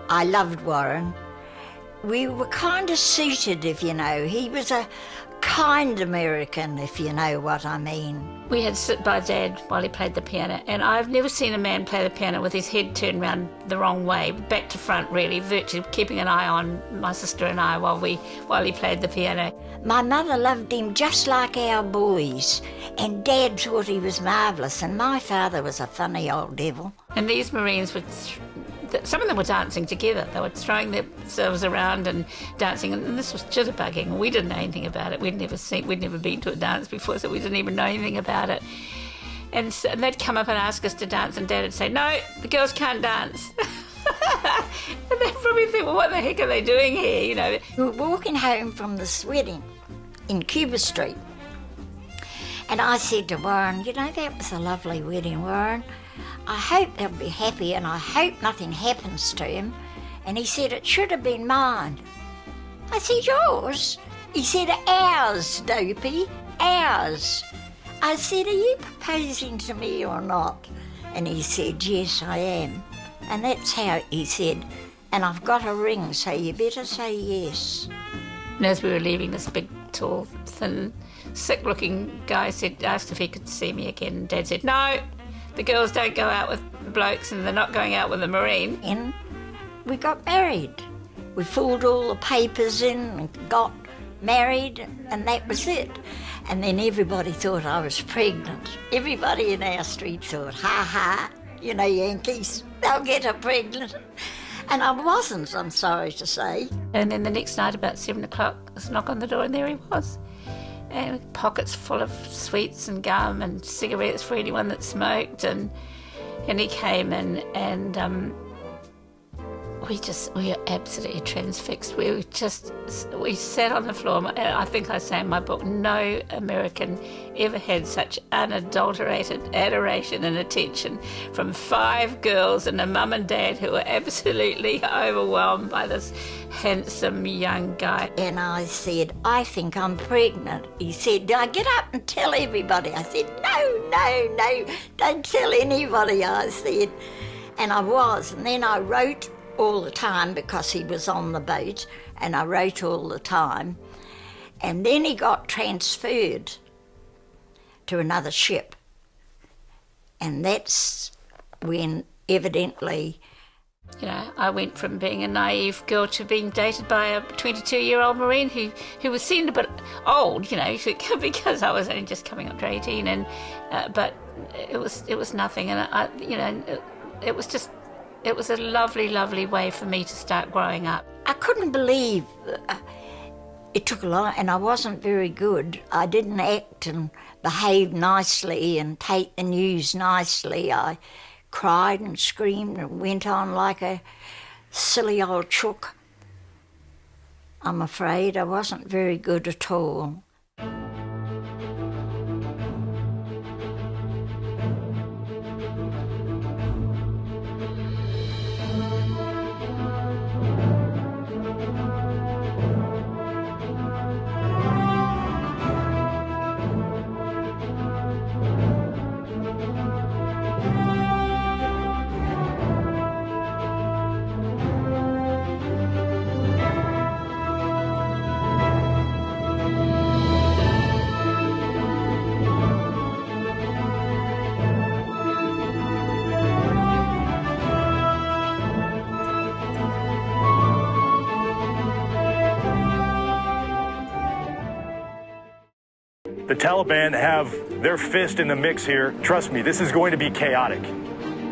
I loved Warren. We were kind of suited, if you know. He was a kind American, if you know what I mean. We had to sit by Dad while he played the piano, and I've never seen a man play the piano with his head turned round the wrong way, back to front really, virtually keeping an eye on my sister and I while he played the piano. My mother loved him just like our boys, and Dad thought he was marvellous, and my father was a funny old devil. And these Marines would... Some of them were dancing together. They were throwing themselves around and dancing, and this was jitterbugging. We didn't know anything about it. We'd never been to a dance before, so we didn't even know anything about it. And they'd come up and ask us to dance, and Dad would say, "No, the girls can't dance." And they'd probably think, "Well, what the heck are they doing here?" You know. We were walking home from this wedding in Cuba Street, and I said to Warren, "You know, that was a lovely wedding, Warren. I hope they'll be happy, and I hope nothing happens to him." And he said, "It should have been mine." I said, "Yours?" He said, "Ours, Dopey, ours." I said, "Are you proposing to me or not?" And he said, "Yes, I am." And that's how he said, "And I've got a ring, so you better say yes." And as we were leaving, this big, tall, thin, sick-looking guy asked if he could see me again. Dad said, "No. The girls don't go out with the blokes, and they're not going out with the Marine." And we got married. We filled all the papers in and got married, and that was it. And then everybody thought I was pregnant. Everybody in our street thought, "Ha ha, you know, Yankees, they'll get her pregnant." And I wasn't, I'm sorry to say. And then the next night, about 7 o'clock, there was a knock on the door, and there he was. And pockets full of sweets and gum and cigarettes for anyone that smoked, and he came in, and we were absolutely transfixed. We sat on the floor. I think I say in my book, no American ever had such unadulterated adoration and attention from 5 girls and a mum and dad who were absolutely overwhelmed by this handsome young guy. And I said, "I think I'm pregnant." He said, "I get up and tell everybody." I said, No, don't tell anybody," I said. And I was, and then I wrote all the time because he was on the boat, and I wrote all the time. And then he got transferred to another ship. And that's when evidently... You know, I went from being a naive girl to being dated by a 22-year-old Marine who was seen a bit old, you know, because I was only just coming up to 18, and but it was nothing, and it was a lovely, lovely way for me to start growing up. I couldn't believe it took a lot, and I wasn't very good. I didn't act and behave nicely and take the news nicely. I cried and screamed and went on like a silly old chook. I'm afraid I wasn't very good at all. The Taliban have their fist in the mix here. Trust me, this is going to be chaotic.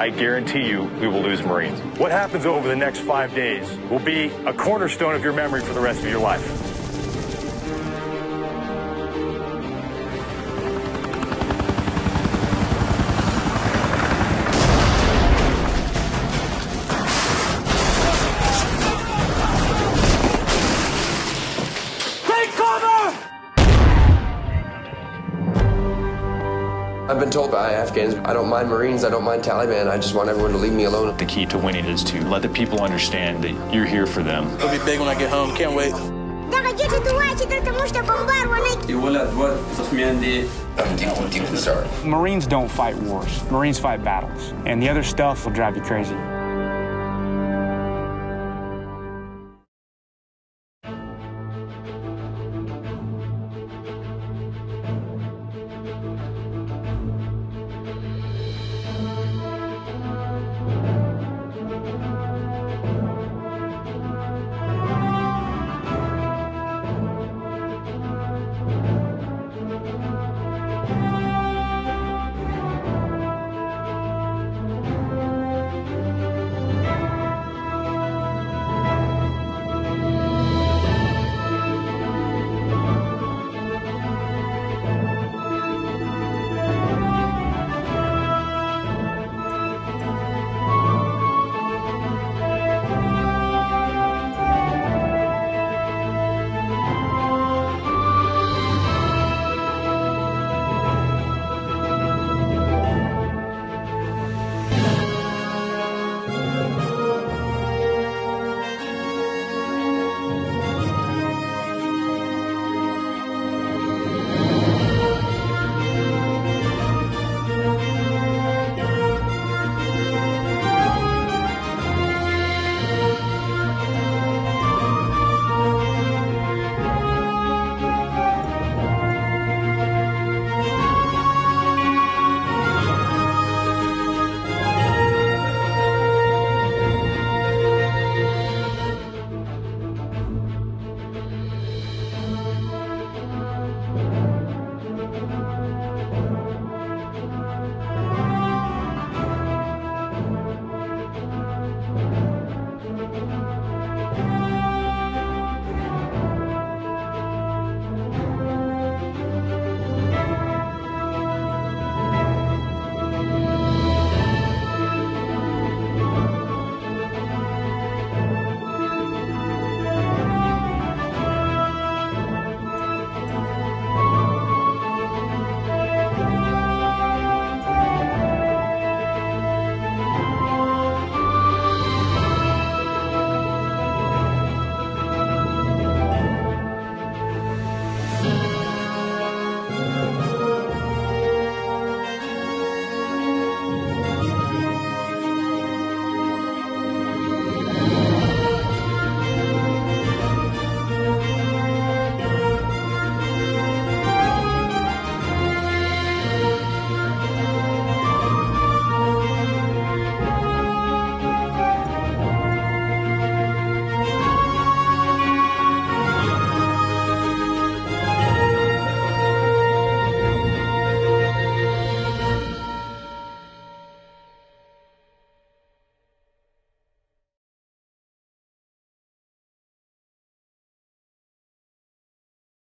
I guarantee you we will lose Marines. What happens over the next 5 days will be a cornerstone of your memory for the rest of your life. I've been told by Afghans, I don't mind Marines, I don't mind Taliban, I just want everyone to leave me alone. The key to winning is to let the people understand that you're here for them. It'll be big when I get home, can't wait. Marines don't fight wars. Marines fight battles. And the other stuff will drive you crazy.